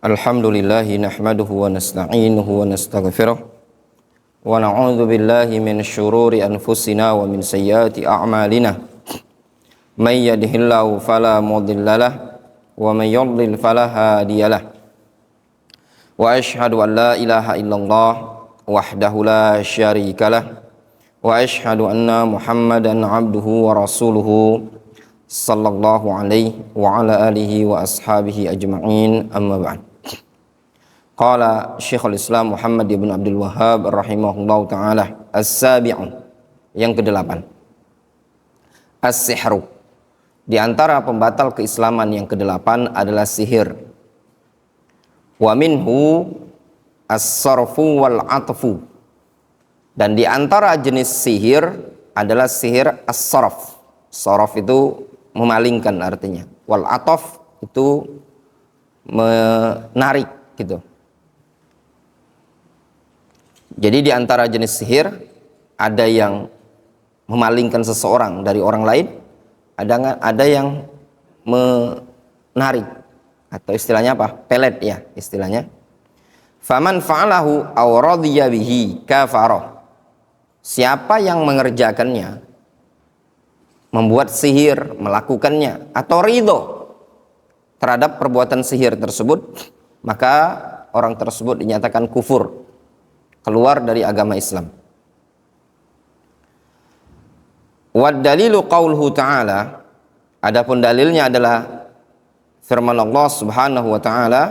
Alhamdulillahi nahmaduhu wa nasta'inuhu wa nastaghfiruh wa na'udzu billahi min syururi anfusina wa min sayyiati a'malina. May yahdihillahu fala mudhillalah wa may yudlil fala hadiyalah. Wa asyhadu an la ilaha illallah wahdahu la syarikalah wa asyhadu anna Muhammadan abduhu wa rasuluhu sallallahu alaihi wa ala alihi wa ashabihi ajma'in, amma ba'd. Qala Syekhul Islam Muhammad ibn Abdul Wahhab rahimahullahu ta'ala, as-sabi'u, yang ke-8, as-sihru. Di antara pembatal keislaman yang ke-8 adalah sihir. Wa minhu as-sarfu wal atfu. Dan di antara jenis sihir adalah sihir as-sarf. Sarf itu memalingkan artinya. Wal ataf itu menarik gitu. Jadi di antara jenis sihir ada yang memalingkan seseorang dari orang lain, ada yang menarik, atau istilahnya apa? Pelet ya istilahnya. Faman fa'alahu aw radiya bihi kafara. Siapa yang mengerjakannya, membuat sihir, melakukannya, atau ridho terhadap perbuatan sihir tersebut, maka orang tersebut dinyatakan kufur, keluar dari agama Islam. Wad dalilu qauluhu ta'ala, adapun dalilnya adalah firman Allah Subhanahu wa ta'ala,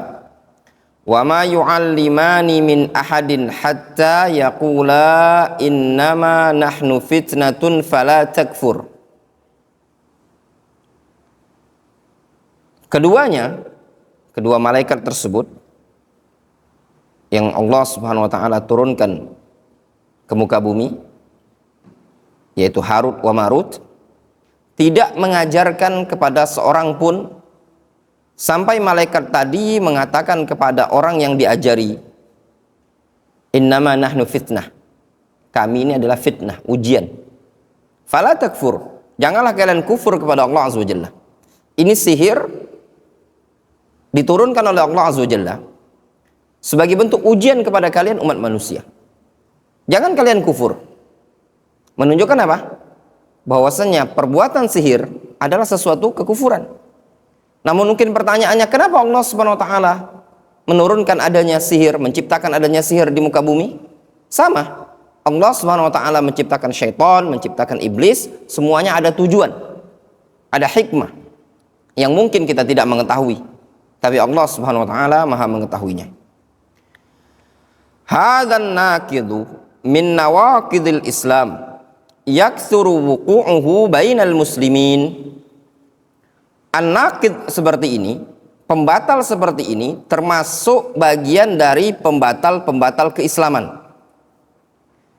wa ma yu'allimani min ahadin hatta yaqula innama nahnu fitnatun fala takfur. Kedua malaikat tersebut yang Allah Subhanahu wa ta'ala turunkan ke muka bumi, yaitu Harut wa Marut, tidak mengajarkan kepada seorang pun sampai malaikat tadi mengatakan kepada orang yang diajari, innama nahnu fitnah, kami ini adalah fitnah, ujian. Fala takfur, janganlah kalian kufur kepada Allah Azza wa Jalla. Ini sihir diturunkan oleh Allah Azza wa Jalla sebagai bentuk ujian kepada kalian umat manusia. Jangan kalian kufur. Menunjukkan apa? Bahwasanya perbuatan sihir adalah sesuatu kekufuran. Namun mungkin pertanyaannya, kenapa Allah Subhanahu wa ta'ala menurunkan adanya sihir, menciptakan adanya sihir di muka bumi? Sama. Allah Subhanahu wa ta'ala menciptakan syaitan, menciptakan iblis, semuanya ada tujuan. Ada hikmah yang mungkin kita tidak mengetahui, tapi Allah Subhanahu wa ta'ala Maha mengetahuinya. Hadzan naqidu min nawaqidil Islam yaktsuru wuqu'uhu bainal muslimin. An-naqid seperti ini, pembatal seperti ini, termasuk bagian dari pembatal-pembatal keislaman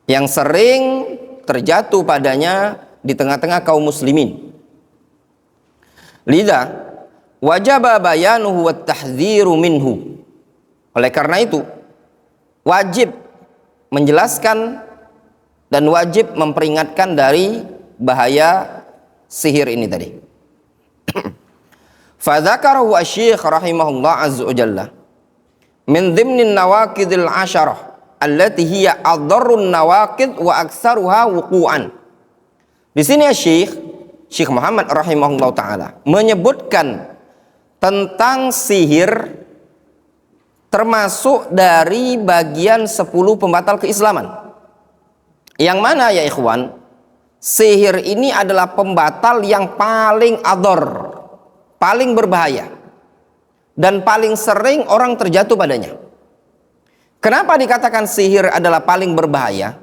yang sering terjatuh padanya di tengah-tengah kaum muslimin. Lidza wajaba bayanuhu wat tahdziru minhu. Oleh karena itu wajib menjelaskan dan wajib memperingatkan dari bahaya sihir ini tadi. Fadzakarahu asy-syekh rahimahullah azza wa jalla min dhimnin nawaqidil 'asharah allati hiya adharrun nawaqid wa aktsaruha wuqu'an. Di sini Syekh Muhammad rahimahullah taala menyebutkan tentang sihir termasuk dari bagian 10 pembatal keislaman. Yang mana ya ikhwan? Sihir ini adalah pembatal yang paling adhar, paling berbahaya, dan paling sering orang terjatuh padanya. Kenapa dikatakan sihir adalah paling berbahaya?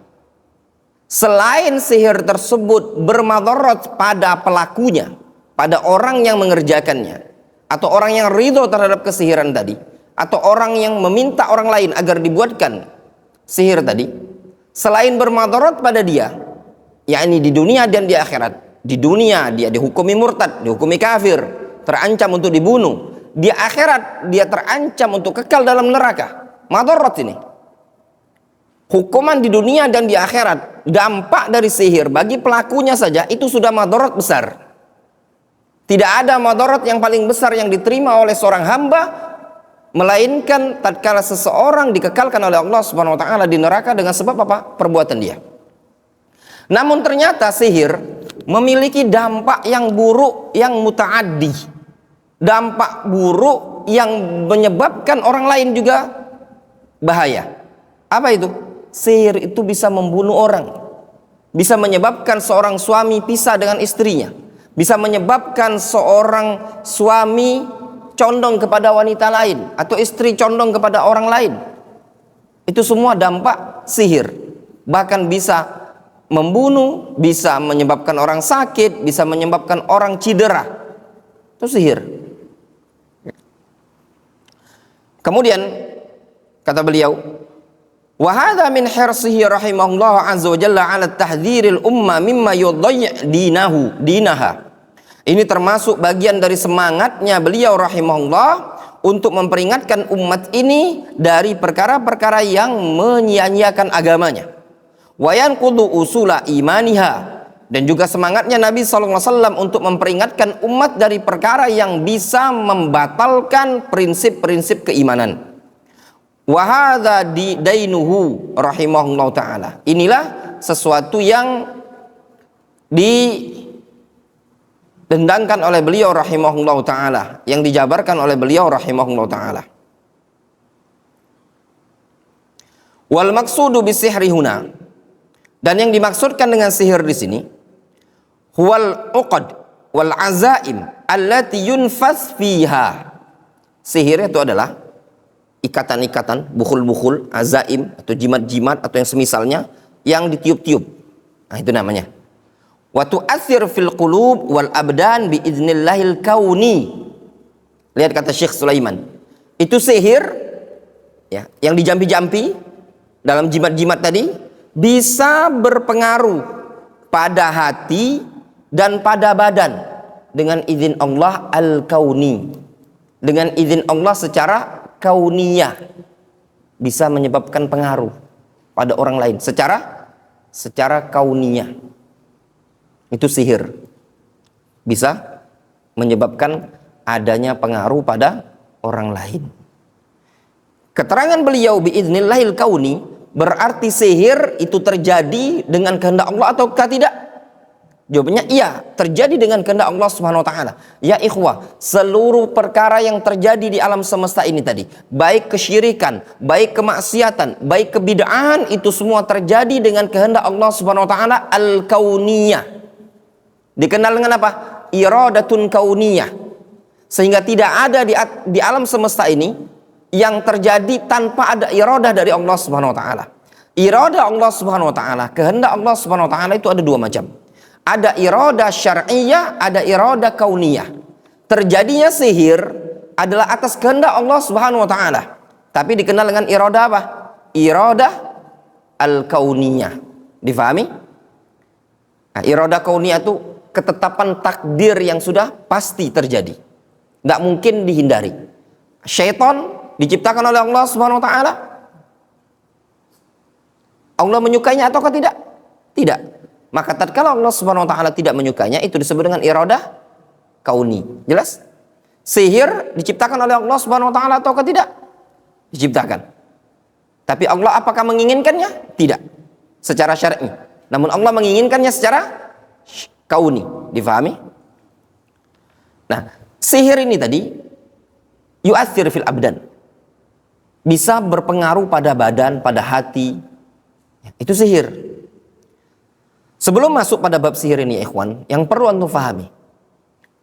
Selain sihir tersebut bermadarat pada pelakunya, pada orang yang mengerjakannya, atau orang yang ridho terhadap kesihiran tadi, atau orang yang meminta orang lain agar dibuatkan sihir tadi, selain bermadarat pada dia, yakni di dunia dan di akhirat. Di dunia dia dihukumi murtad, dihukumi kafir, terancam untuk dibunuh. Di akhirat dia terancam untuk kekal dalam neraka. Madarat ini, hukuman di dunia dan di akhirat, dampak dari sihir bagi pelakunya saja itu sudah madarat besar. Tidak ada madarat yang paling besar yang diterima oleh seorang hamba melainkan tatkala seseorang dikekalkan oleh Allah Subhanahu wa taala di neraka dengan sebab apa? Perbuatan dia. Namun ternyata sihir memiliki dampak yang buruk, yang mutaaddi. Dampak buruk yang menyebabkan orang lain juga bahaya. Apa itu? Sihir itu bisa membunuh orang. Bisa menyebabkan seorang suami pisah dengan istrinya. Bisa menyebabkan seorang suami condong kepada wanita lain, atau istri condong kepada orang lain. Itu semua dampak sihir. Bahkan bisa membunuh, bisa menyebabkan orang sakit, bisa menyebabkan orang cedera. Itu sihir. Kemudian kata beliau, wa hadza min hirsihi rahimahullah azza wa jalla ala tahdhiril umma mimma yudayyi' dinaha. Ini termasuk bagian dari semangatnya beliau rahimahullah untuk memperingatkan umat ini dari perkara-perkara yang menyia-nyiakan agamanya. Wa yanqudu usula imaniha, dan juga semangatnya Nabi SAW untuk memperingatkan umat dari perkara yang bisa membatalkan prinsip-prinsip keimanan. Wa hadza dainuhu rahimahullah taala. Inilah sesuatu yang dendangkan oleh beliau rahimahullah taala, yang dijabarkan oleh beliau rahimahullah taala. Wal maqsudu bisihri huna, dan yang dimaksudkan dengan sihir di sini huwal uqad wal azaim allati yunfas fiha. Sihir itu adalah ikatan-ikatan, bukhul-bukhul, azaim atau jimat-jimat atau yang semisalnya yang ditiup-tiup. Nah, itu namanya. Wa tu'athir fil qulub wal abdan bi idznillahil kauni. Lihat kata Syekh Sulaiman. Itu sihir ya, yang dijampi-jampi dalam jimat-jimat tadi bisa berpengaruh pada hati dan pada badan dengan izin Allah al-kauni. Dengan izin Allah secara kauniyah bisa menyebabkan pengaruh pada orang lain secara kauniyah. Itu sihir. Bisa menyebabkan adanya pengaruh pada orang lain. Keterangan beliau biiznillahil kauni berarti sihir itu terjadi dengan kehendak Allah ataukah tidak? Jawabannya iya, terjadi dengan kehendak Allah Subhanahu wa taala. Ya ikhwah, seluruh perkara yang terjadi di alam semesta ini tadi, baik kesyirikan, baik kemaksiatan, baik kebid'ahan, itu semua terjadi dengan kehendak Allah Subhanahu wa taala al-kauniyah. Dikenal dengan apa? Iradatun kauniyah. Sehingga tidak ada di alam semesta ini yang terjadi tanpa ada iradah dari Allah Subhanahu wa taala. Iradah Allah Subhanahu wa taala, kehendak Allah Subhanahu wa taala itu ada dua macam. Ada iradah syar'iyah, ada iradah kauniyah. Terjadinya sihir adalah atas kehendak Allah Subhanahu wa taala. Tapi dikenal dengan iradah apa? Iradah al-kauniyah. Difahami? Nah, iradah kauniyah itu ketetapan takdir yang sudah pasti terjadi. Nggak mungkin dihindari. Syaitan diciptakan oleh Allah Subhanahu wa taala. Allah menyukainya ataukah tidak? Tidak. Maka tatkala Allah Subhanahu wa taala tidak menyukainya, itu disebut dengan iradah kauni. Jelas? Sihir diciptakan oleh Allah Subhanahu wa taala ataukah tidak? Diciptakan. Tapi Allah apakah menginginkannya? Tidak. Secara syar'i. Namun Allah menginginkannya secara kauni. Difahami? Nah, sihir ini tadi yu'athir fil abdan. Bisa berpengaruh pada badan, pada hati. Itu sihir. Sebelum masuk pada bab sihir ini, ikhwan, yang perlu antum fahami,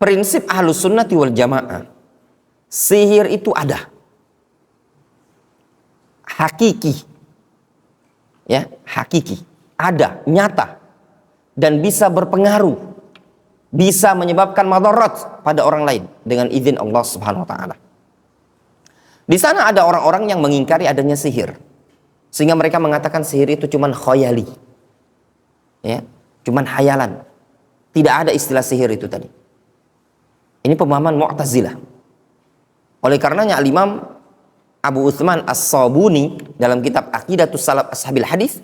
prinsip ahlus sunnati wal jamaah, sihir itu ada, hakiki, ya, hakiki, ada, nyata, dan bisa berpengaruh, bisa menyebabkan madarat pada orang lain dengan izin Allah Subhanahu wa taala. Di sana ada orang-orang yang mengingkari adanya sihir, sehingga mereka mengatakan sihir itu cuman khayali. Ya, cuman hayalan. Tidak ada istilah sihir itu tadi. Ini pemahaman Mu'tazilah. Oleh karenanya Al-Imam Abu Utsman As-Sabuni dalam kitab Aqidatus Salaf Ashabil Hadis,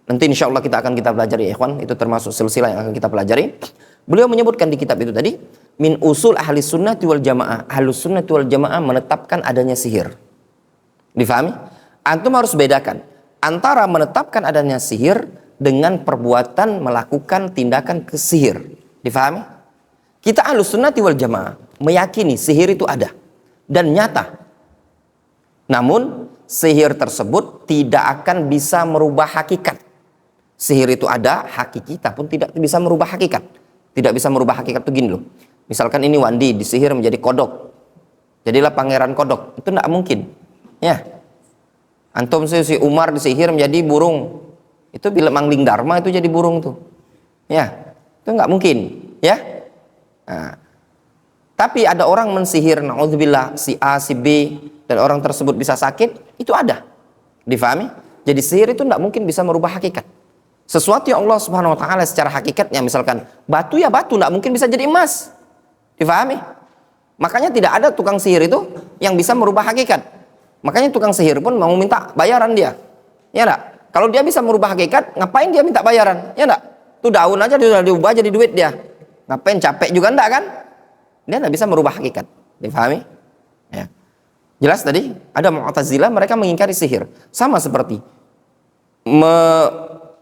nanti insya Allah kita akan pelajari ya ikhwan, itu termasuk silsilah yang akan kita pelajari. Beliau menyebutkan di kitab itu tadi, min usul ahli sunnati wal jamaah, ahli sunnati wal jamaah menetapkan adanya sihir. Difahami? Antum harus bedakan antara menetapkan adanya sihir dengan perbuatan melakukan tindakan kesihir. Difahami? Kita Ahlus Sunnati wal Jamaah meyakini sihir itu ada dan nyata. Namun sihir tersebut tidak akan bisa merubah hakikat. Sihir itu ada, kita pun tidak bisa merubah hakikat. Tidak bisa merubah hakikat itu gini loh. Misalkan ini Wandi disihir menjadi kodok. Jadilah pangeran kodok. Itu tidak mungkin. Ya. Antum si Umar disihir menjadi burung. Itu bila Mangling Dharma itu jadi burung tuh. Ya. Itu nggak mungkin. Ya. Nah. Tapi ada orang mensihir, naudzubillah, si A, si B, dan orang tersebut bisa sakit, itu ada. Difahami? Jadi sihir itu tidak mungkin bisa merubah hakikat. Sesuatu yang Allah Subhanahu wa taala secara hakikatnya, misalkan batu ya batu, tidak mungkin bisa jadi emas. Difahami? Makanya tidak ada tukang sihir itu yang bisa merubah hakikat. Makanya tukang sihir pun mau minta bayaran dia. Ya enggak? Kalau dia bisa merubah hakikat, ngapain dia minta bayaran? Ya enggak? Tuh daun aja dia diubah jadi duit dia. Ngapain capek juga enggak kan? Dia enggak bisa merubah hakikat. Difahami? Ya. Jelas tadi ada Mu'tazilah, mereka mengingkari sihir. Sama seperti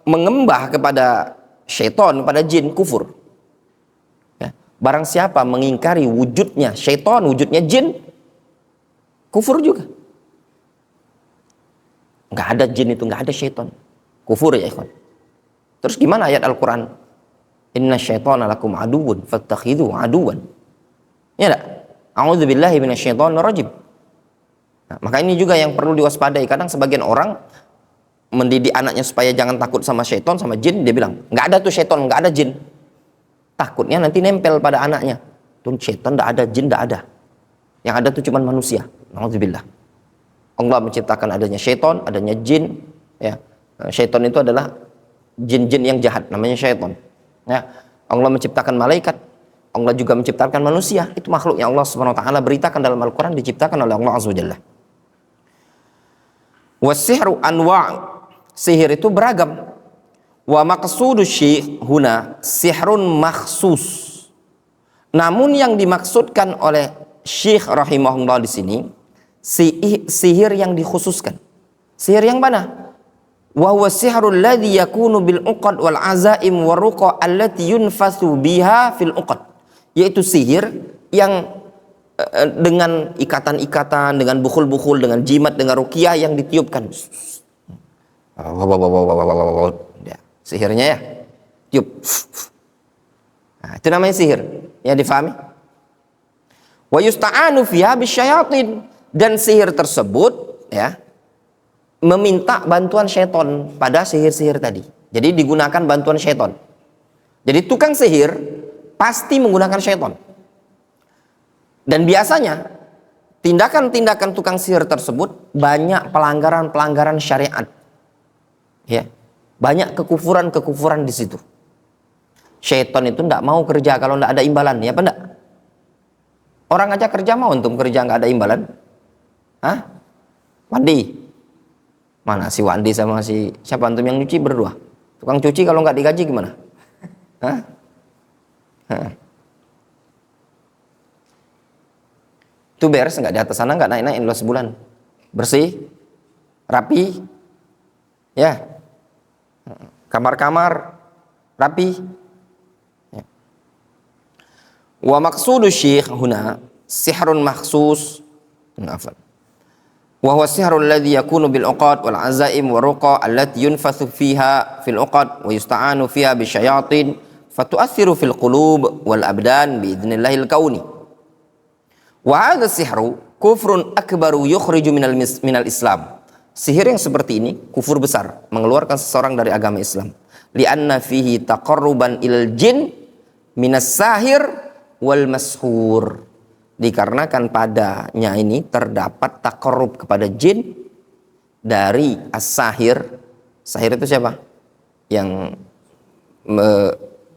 mengembah kepada syaitan, kepada jin, kufur. Ya. Barang siapa mengingkari wujudnya syaitan, wujudnya jin, kufur juga. Nggak ada jin itu, nggak ada syaitan. Kufur ya ikhwan. Terus gimana ayat Al-Quran? Inna syaitana lakum aduun fattakhidhu aduan. Ya enggak? A'udzubillahi minasyaitonir rajim. Nah, maka ini juga yang perlu diwaspadai. Kadang sebagian orang mendidik anaknya supaya jangan takut sama syaitan, sama jin. Dia bilang, nggak ada tuh syaitan, nggak ada jin. Takutnya nanti nempel pada anaknya. Tuh syaitan nggak ada, jin nggak ada. Yang ada tuh cuma manusia. A'udzubillah. Allah menciptakan adanya syaitan, adanya jin. Ya, syaitan itu adalah jin-jin yang jahat, namanya syaitan. Ya, Allah menciptakan malaikat. Allah juga menciptakan manusia. Itu makhluk yang Allah Subhanahu wa taala beritakan dalam Al-Qur'an, diciptakan oleh Allah Azza wa Jalla. Wasihru anwa', sihir itu beragam. Wa maqsudu syekh huna sihrun makhsus. Namun yang dimaksudkan oleh Syekh rahimahullah di sini sihir yang dikhususkan. Sihir yang mana? Wa huwa sihrul ladzi yakunu bil uqad wal azaim waruqa allati yunfasu biha fil uqad. Yaitu sihir yang dengan ikatan-ikatan, dengan bukhul-bukhul, dengan jimat, dengan ruqyah yang ditiupkan. Ya, sihirnya ya. Tiup. Nah, itu namanya sihir. Ya, difahami? Wa yusta'anu fiha bisyayatin. Dan sihir tersebut ya meminta bantuan syaitan pada sihir-sihir tadi. Jadi digunakan bantuan syaitan. Jadi tukang sihir pasti menggunakan syaitan. Dan biasanya tindakan-tindakan tukang sihir tersebut banyak pelanggaran-pelanggaran syariat. Ya. Banyak kekufuran-kekufuran di situ. Syaitan itu tidak mau kerja kalau tidak ada imbalan, ya apa enggak? Orang aja kerja mau untuk kerja nggak ada imbalan. Hah? Wandi. Mana si Wandi sama si siapa antum yang nyuci berdua? Tukang cuci kalau nggak digaji gimana? Hah? Hah. Itu beres nggak di atas sana, nggak naik-naik dulu sebulan. Bersih, rapi, ya. Kamar-kamar rapi. Ya. Wa maqsudu syekh huna sihrun makhsus. Afwan. Wa huwa sihrul ladzi yakunu bil uqad wal azaim wa ruqa allati yunfathu fiha fil uqad wa yusta'anu fiha bisyayatin fatu'athiru fil qulub wal abdan bi idznillahil kauni. Wa hadha sihru kufrun akbaru yukhriju minal Islam. Sihir yang seperti ini kufur besar, mengeluarkan seseorang dari agama Islam. Li'anna fihi taqarruban ilal jin minas sahir wal mashur. Dikarenakan padanya ini terdapat taqarrub kepada jin dari as-sahir. Sahir itu siapa? Yang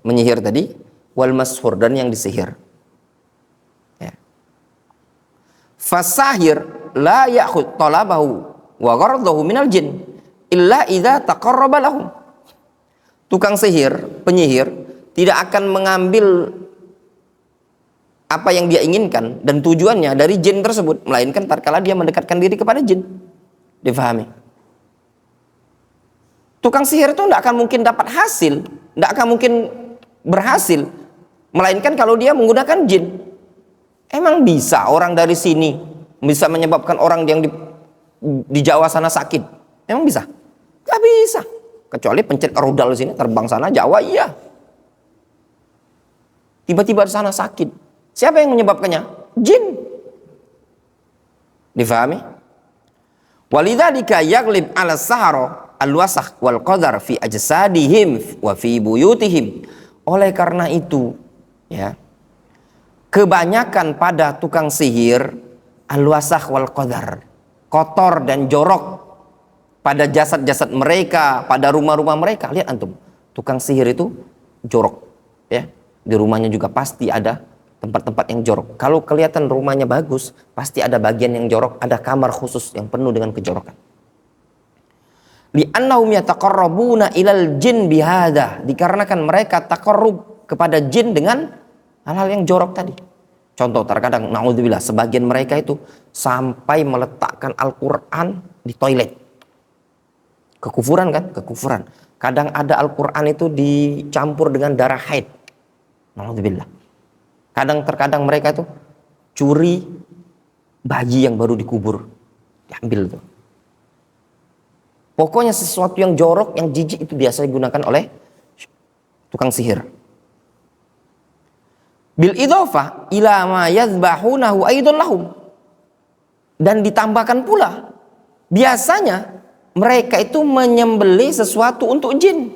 menyihir tadi, wal mashur, dan yang disihir. Ya. Fasahir la ya'khud talabahu wa ghardahu minal jin illa idza taqarraba lahum. Tukang sihir, penyihir tidak akan mengambil apa yang dia inginkan dan tujuannya dari jin tersebut, melainkan tatkala dia mendekatkan diri kepada jin. Difahami? Tukang sihir itu tidak akan mungkin dapat hasil, tidak akan mungkin berhasil, melainkan kalau dia menggunakan jin. Emang bisa orang dari sini bisa menyebabkan orang yang di Jawa sana sakit? Emang bisa? Gak bisa. Kecuali pencet rudal sini, terbang sana Jawa, iya. Tiba-tiba di sana sakit. Siapa yang menyebabkannya? Jin. Difahami? Walidzalika yaglib 'ala sahara al-wasakh wal qadar fi ajsadihim wa fi buyutihim. Oleh karena itu, ya, kebanyakan pada tukang sihir al-wasakh wal qadar, kotor dan jorok pada jasad-jasad mereka, pada rumah-rumah mereka. Lihat antum, tukang sihir itu jorok, ya. Di rumahnya juga pasti ada tempat-tempat yang jorok. Kalau kelihatan rumahnya bagus, pasti ada bagian yang jorok, ada kamar khusus yang penuh dengan kejorokan. Li'annahum yataqarrabuna ilal jin bihada, dikarenakan mereka taqarrub kepada jin dengan hal-hal yang jorok tadi. Contoh, terkadang naudzubillah sebagian mereka itu sampai meletakkan Al-Qur'an di toilet. Kekufuran kan? Kekufuran. Kadang ada Al-Qur'an itu dicampur dengan darah haid. Naudzubillah. Terkadang mereka itu curi bayi yang baru dikubur, diambil tuh. Pokoknya sesuatu yang jorok, yang jijik itu biasa digunakan oleh tukang sihir. Bil idhofah ila ma yadhbahunahu aidon lahum. Dan ditambahkan pula, biasanya mereka itu menyembelih sesuatu untuk jin.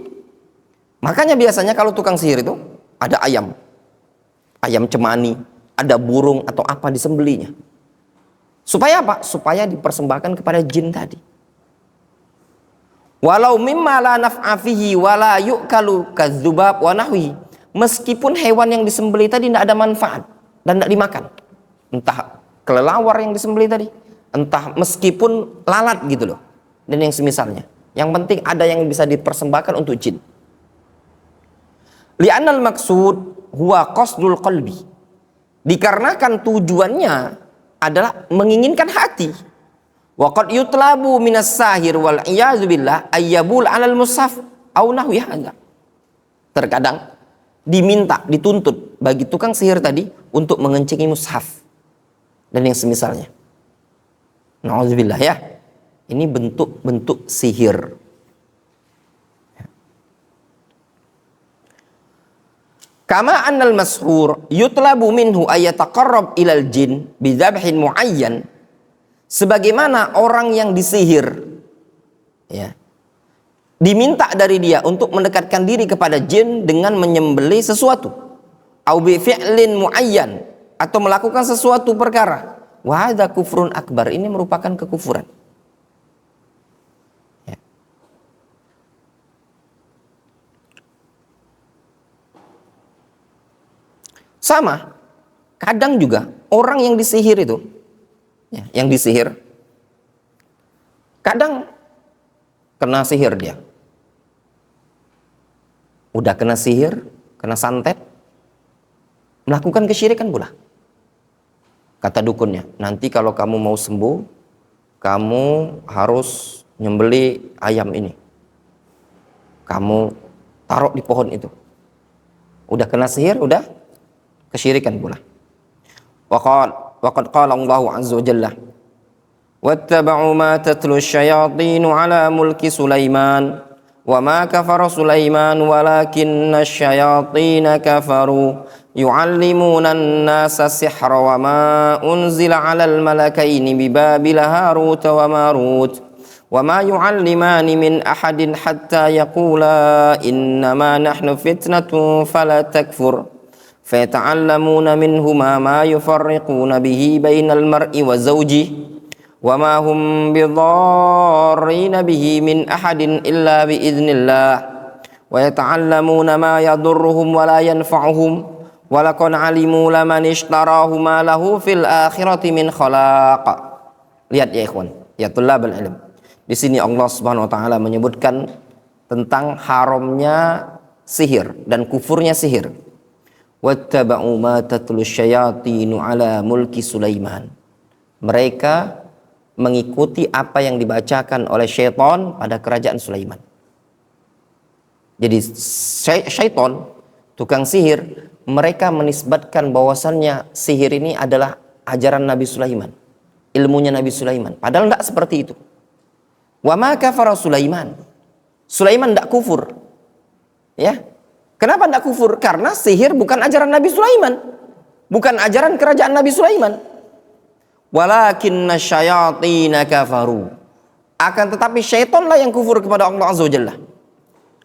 Makanya biasanya kalau tukang sihir itu ada ayam cemani, ada burung atau apa disembelihnya. Supaya apa? Supaya dipersembahkan kepada jin tadi. Walau mimma la naf'a fihi wala yu'kalu kadzubab wa nahwi. Meskipun hewan yang disembelih tadi tidak ada manfaat dan tidak dimakan. Entah kelelawar yang disembelih tadi, entah meskipun lalat gitu loh. Dan yang semisalnya. Yang penting ada yang bisa dipersembahkan untuk jin. Li'annal maksud huwa qasdul qalbi. Dikarenakan tujuannya adalah menginginkan hati. Wa qad yutlabu minas sahir wal iyadzu billah ayyabul 'alal mushaf au nahwi hadza. Terkadang diminta, dituntut bagi tukang sihir tadi untuk mengencengi mushaf dan yang semisalnya. Nauzubillah ya. Ini bentuk-bentuk sihir. Kama annal mashur yutlabu minhu ayataqarrab ilal jin bidzabhin muayyan. Sebagaimana orang yang disihir, ya, diminta dari dia untuk mendekatkan diri kepada jin dengan menyembelih sesuatu, au bi fi'lin muayyan, atau melakukan sesuatu perkara. Wa hadza kufrun akbar, ini merupakan kekufuran. Ya. Sama, kadang juga orang yang disihir itu, ya, yang disihir, kadang kena sihir dia. Udah kena sihir, kena santet, melakukan kesyirikan pula. Kata dukunnya, nanti kalau kamu mau sembuh, kamu harus nyembeli ayam ini. Kamu taruh di pohon itu. Udah kena sihir, udah kesyirikan pula. Waqad qala Allah azza wa jalla wattaba'u ma tatlu asyayatin ala mulki Sulaiman wa ma kafara Sulaiman walakinna asyayatin kafaru yu'allimuna an-nasa sihra wa ma unzila 'alal malakaini bi Babil Harut wa Marut wa ma yu'allimani min ahadin hatta yaqula innama nahnu fitnatun fala takfur فَيَتَعَلَّمُونَ مِنْهُمَا مَا يُفَرِّقُونَ بِهِ بَيْنَ الْمَرْءِ وَزَوْجِهِ وَمَا هُمْ بِضَارِّينَ بِهِ مِنْ أَحَدٍ إِلَّا بِإِذْنِ اللَّهِ وَيَتَعَلَّمُونَ مَا يَضُرُّهُمْ وَلَا يَنْفَعُهُمْ وَلَقَدْ عَلِمُوا لَمَنِ اشْتَرَاهُ مَا لَهُ فِي الْآخِرَةِ مِنْ خَلَاقٍ. Lihat ya ikhwan, ya tullabul ilm. Di sini Allah Subhanahu wa taala menyebutkan tentang haramnya sihir dan kufurnya sihir. Wattaba'u ma tatlu syayatinu ala mulki Sulaiman. Mereka mengikuti apa yang dibacakan oleh syaitan pada kerajaan Sulaiman. Jadi syaitan, tukang sihir, mereka menisbatkan bahwasannya sihir ini adalah ajaran Nabi Sulaiman, ilmunya Nabi Sulaiman. Padahal tidak seperti itu. Wa ma kafara Sulaiman. Sulaiman tidak kufur. Ya. Kenapa tidak kufur? Karena sihir bukan ajaran Nabi Sulaiman, bukan ajaran kerajaan Nabi Sulaiman. Walakinna syayatina kafaru. Akan tetapi syaitanlah yang kufur kepada Allah Azza wa Jalla.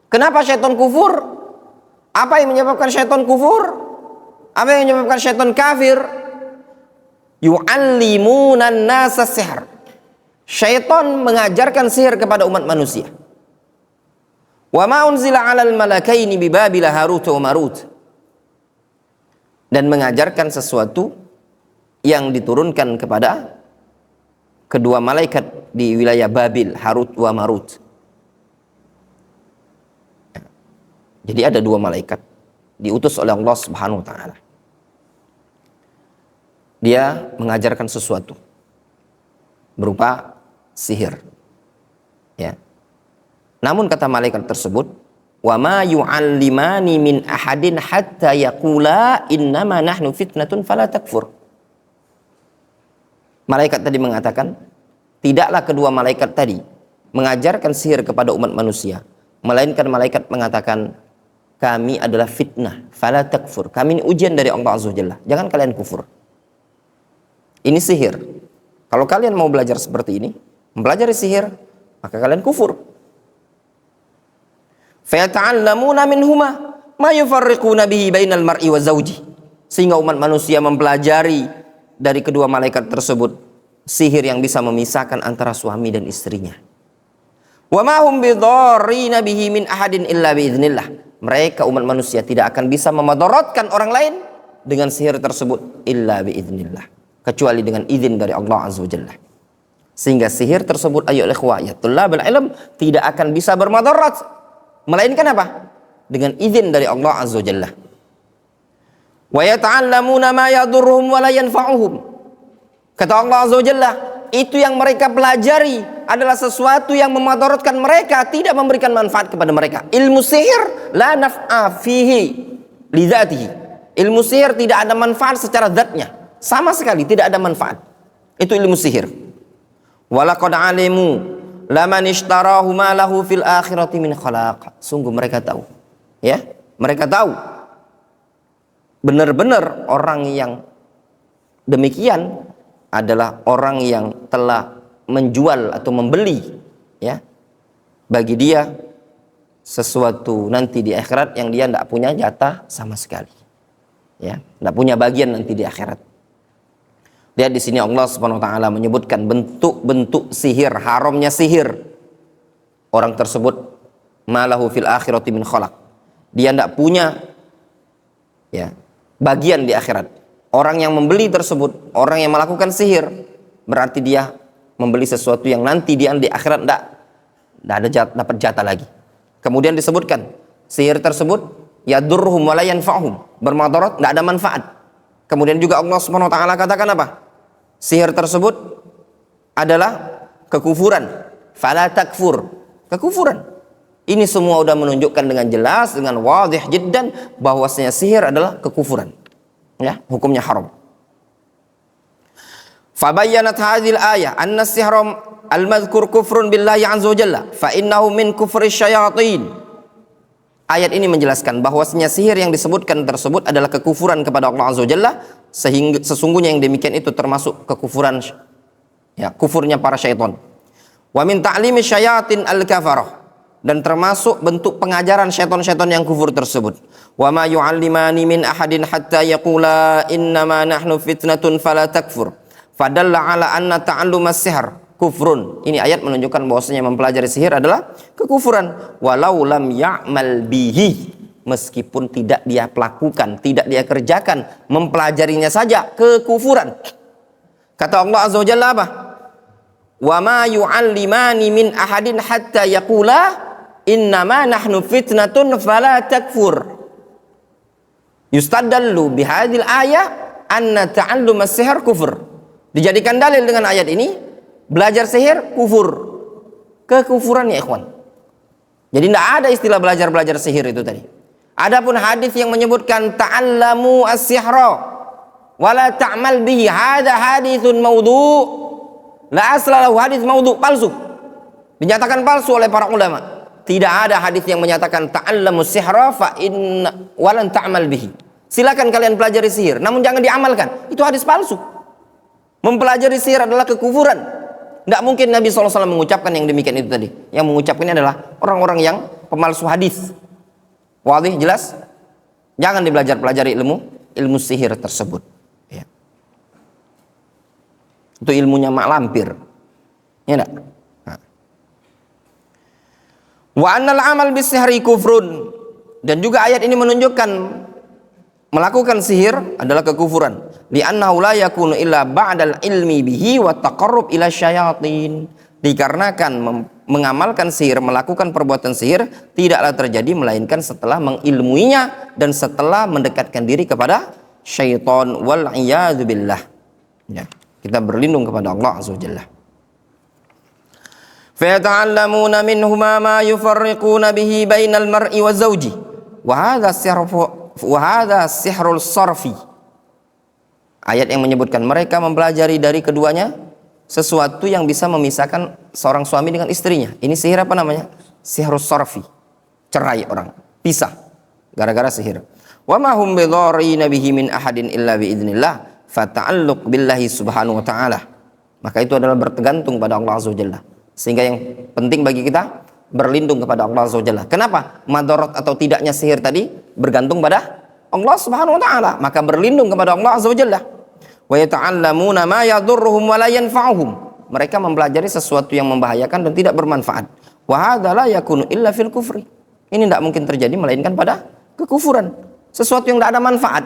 Kenapa syaitan kufur? Apa yang menyebabkan syaitan kufur? Apa yang menyebabkan syaitan kafir? Yu'allimuna an-nasa sihr. Syaitan mengajarkan sihir kepada umat manusia. Wa ma unzila 'alal malakaini bi Babil Harut wa Marut. Dan mengajarkan sesuatu yang diturunkan kepada kedua malaikat di wilayah Babil, Harut wa Marut. Jadi ada dua malaikat diutus oleh Allah Subhanahu wa taala. Dia mengajarkan sesuatu berupa sihir. Ya. Namun kata malaikat tersebut, wa ma yu'allimani min ahadin hatta yaqula innama nahnu fitnatun fala takfur. Malaikat tadi mengatakan, tidaklah kedua malaikat tadi mengajarkan sihir kepada umat manusia, melainkan malaikat mengatakan, kami adalah fitnah, fala takfur. Kami ini ujian dari Allah Azza wa Jalla. Jangan kalian kufur. Ini sihir. Kalau kalian mau belajar seperti ini, mempelajari sihir, maka kalian kufur. Fayata'allamuna minhuma ma yufarriquna bihi bainal mar'i wa zawji. Sehingga umat manusia mempelajari dari kedua malaikat tersebut sihir yang bisa memisahkan antara suami dan istrinya. Wa ma hum bidarrina bihi min ahadin illa biiznillah. Mereka umat manusia tidak akan bisa memadaratkan orang lain dengan sihir tersebut illa biiznillah, kecuali dengan izin dari Allah Azza wa Jalla. Sehingga sihir tersebut ayo ikhwah ya tullabul ilm tidak akan bisa bermadarat, melainkan apa? Dengan izin dari Allah Azza wa Jalla. Wa yata'allamuna ma yadurruhum wa la yanfa'uhum. Kata Allah Azza wa Jalla, itu yang mereka pelajari adalah sesuatu yang memadaratkan mereka, tidak memberikan manfaat kepada mereka. Ilmu sihir la naf'a fihi li dzatihi. Ilmu sihir tidak ada manfaat secara zatnya, sama sekali tidak ada manfaat. Itu ilmu sihir. Walaqad alimu laman ishtarahu ma lahu fil akhirati min khalaq. Sungguh mereka tahu, ya, mereka tahu benar-benar orang yang demikian adalah orang yang telah menjual atau membeli, ya, bagi dia sesuatu nanti di akhirat yang dia tidak punya jatah sama sekali, ya, tidak punya bagian nanti di akhirat. Lihat di sini Allah Subhanahu wa taala menyebutkan bentuk-bentuk sihir, haramnya sihir. Orang tersebut malahu fil akhirati min khalaq. Dia tidak punya, ya, bagian di akhirat. Orang yang membeli tersebut, orang yang melakukan sihir, berarti dia membeli sesuatu yang nanti dia di akhirat tidak ada dapat jatah lagi. Kemudian disebutkan sihir tersebut yadurruhum wa la yanfa'uhum, bermadarat, tidak ada manfaat. Kemudian juga Allah Subhanahu wa taala katakan apa? Sihir tersebut adalah kekufuran, fala takfur, kekufuran. Ini semua sudah menunjukkan dengan jelas, dengan wadih jiddan bahwasanya sihir adalah kekufuran, ya, hukumnya haram. Fabayyanat hadhil ayah anna sihra al-madhkur kufrun billahi azza wa jalla fa innahu min kufri syayatin. Ayat ini menjelaskan bahwasanya sihir yang disebutkan tersebut adalah kekufuran kepada Allah Azza wa Jalla, sehingga sesungguhnya yang demikian itu termasuk kekufuran, ya, kufurnya para syaitan. Wa min ta'limi syayatin al-kafarah, dan termasuk bentuk pengajaran syaitan-syaitan yang kufur tersebut. Wa ma yu'allimani min ahadin hatta yaqula innama nahnu fitnatun fala takfur. Fadalla ala anna ta'alluma sihr kufrun. Ini ayat menunjukkan bahwasanya mempelajari sihir adalah kekufuran. Walau lam ya'mal bihi, meskipun tidak dia lakukan, tidak dia kerjakan, mempelajarinya saja kekufuran. Kata Allah Azza wa Jalla apa? Wa ma yu'allimani min ahadin hatta yaqula innama nahnu fitnatun fala takfur. Yustadallu bihadil ayah anna ta'allum as-sihr kufur. Dijadikan dalil dengan ayat ini Belajar sihir kufur. Kekufuran ya ikhwan. Jadi tidak ada istilah belajar sihir itu tadi. Adapun hadis yang menyebutkan ta'allamu as-sihra wala ta'mal bihi, hadza haditsun maudhu'. La asla lahu, hadis maudhu', palsu. Dinyatakan palsu oleh para ulama. Tidak ada hadis yang menyatakan ta'allamu as-sihra fa inna walan ta'mal bihi. Silakan kalian pelajari sihir, namun jangan diamalkan. Itu hadis palsu. Mempelajari sihir adalah kekufuran. Tidak mungkin Nabi SAW mengucapkan yang demikian itu tadi. Yang mengucapkannya adalah orang-orang yang pemalsu hadis. Wadih, jelas? Jangan pelajari ilmu sihir tersebut. Ya. Itu ilmunya mak lampir. Ya enggak? Wa annal amal bisihri kufrun. Dan juga ayat ini menunjukkan melakukan sihir adalah kekufuran. Li'annahu la yakunu illa ba'dal ilmi bihi wa taqarrub ila syayatin. Dikarenakan mengamalkan sihir, melakukan perbuatan sihir tidaklah terjadi melainkan setelah mengilmuinya dan setelah mendekatkan diri kepada syaitan, wal iyadzu billah. Ya, kita berlindung kepada Allah azza wajalla. Fa yata'allamuna minhuma ma yufarriquna bihi bainal mar'i wa zawji. Wa hadha sihrul sarfi. Ayat yang menyebutkan mereka mempelajari dari keduanya sesuatu yang bisa memisahkan seorang suami dengan istrinya. Ini sihir apa namanya? Sihrus sarfi. Cerai orang, pisah gara-gara sihir. Wa ma hum bidharina bihi min ahadin illa bi idznillah. Fa ta'alluq billahi subhanahu wa ta'ala. Maka itu adalah bergantung pada Allah azza wajalla. Sehingga yang penting bagi kita berlindung kepada Allah azza wajalla. Kenapa? Madarat atau tidaknya sihir tadi bergantung pada Allah subhanahu wa ta'ala. Maka berlindung kepada Allah azza wajalla. Wa yata'allamuna ma yadurruhum wa la yanfa'uhum. Mereka mempelajari sesuatu yang membahayakan dan tidak bermanfaat. Wa hadza la yakunu illa fil kufri. Ini tidak mungkin terjadi melainkan pada kekufuran. Sesuatu yang tidak ada manfaat,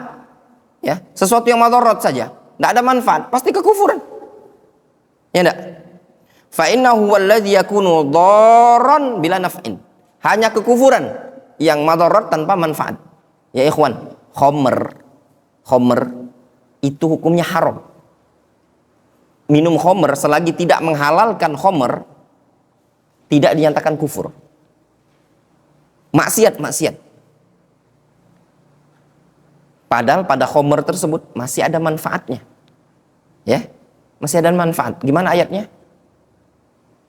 ya, sesuatu yang madarat saja, tidak ada manfaat, pasti kekufuran. Ya enggak? Fa innahu walladzi yakunu dharran bila naf'in. Hanya kekufuran yang madarat tanpa manfaat. Ya ikhwan, khamr itu hukumnya haram. Minum khamr selagi tidak menghalalkan khamr tidak dinyatakan kufur. Maksiat. Padahal pada khamr tersebut masih ada manfaatnya. Ya, masih ada manfaat. Gimana ayatnya?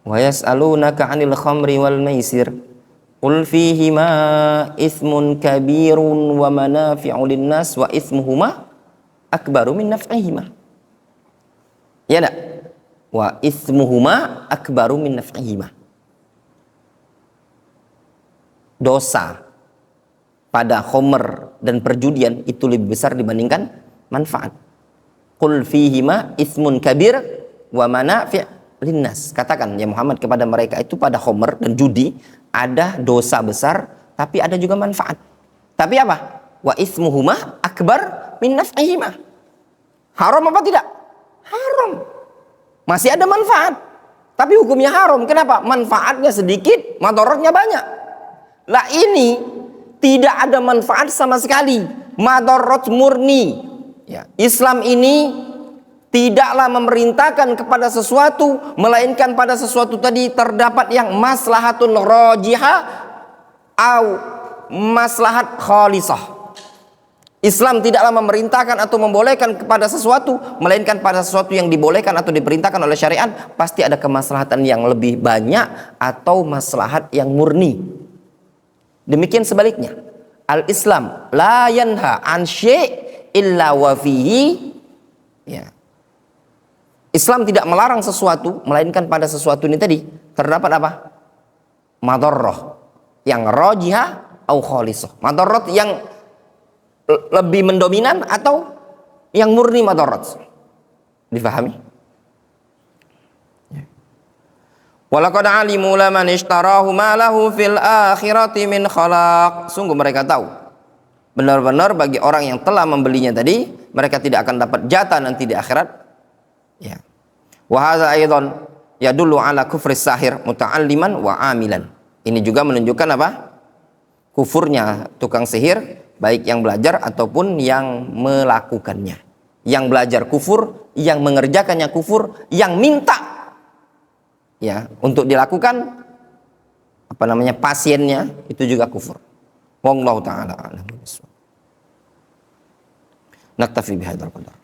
Wa yas'alunaka 'anil khamri wal maisir. Qul fihima itsmun kabirun wa manafi'u lin-nas wa itsmuhuma akbaru min naf'ihima. Ya enggak? Wa itsmuhuma akbaru min naf'ihima. Dosa pada khamr dan perjudian itu lebih besar dibandingkan manfaat. Qul fihima itsmun kabir wa manafi' linnas. Katakan ya Muhammad kepada mereka, itu pada khamr dan judi ada dosa besar tapi ada juga manfaat. Tapi apa? Wa itsmuhuma akbar min naf'ihima. Haram apa tidak? Haram. Masih ada manfaat tapi hukumnya haram. Kenapa? Manfaatnya sedikit, madaratnya banyak. Lah ini tidak ada manfaat sama sekali, madarat murni. Ya, Islam ini tidaklah memerintahkan kepada sesuatu melainkan pada sesuatu tadi terdapat yang maslahatun rajihah atau maslahat khalisah. Islam tidaklah memerintahkan atau membolehkan kepada sesuatu melainkan pada sesuatu yang dibolehkan atau diperintahkan oleh syariat pasti ada kemaslahatan yang lebih banyak atau maslahat yang murni. Demikian sebaliknya, al-Islam la yanha an syai' illa wa fihi, ya, Islam tidak melarang sesuatu melainkan pada sesuatu ini tadi terdapat apa? Madarrah yang rajihah atau khalisah. Madarrat yang lebih mendominan atau yang murni madarat. Difahami? Walaqad alimu laman ishtarahu ma lahu fil akhirati min khalaq. Sungguh mereka tahu benar-benar bagi orang yang telah membelinya tadi, mereka tidak akan dapat jatah nanti di akhirat. Ya. Wa hadza aidan yadullu ala kufri sahir muta'alliman wa amilan. Ini juga menunjukkan apa? Kufurnya tukang sihir, baik yang belajar ataupun yang melakukannya. Yang belajar kufur, yang mengerjakannya kufur, yang minta ya untuk dilakukan pasiennya itu juga kufur. Wallahu taala a'lam. Naktafi bihadzal qadar.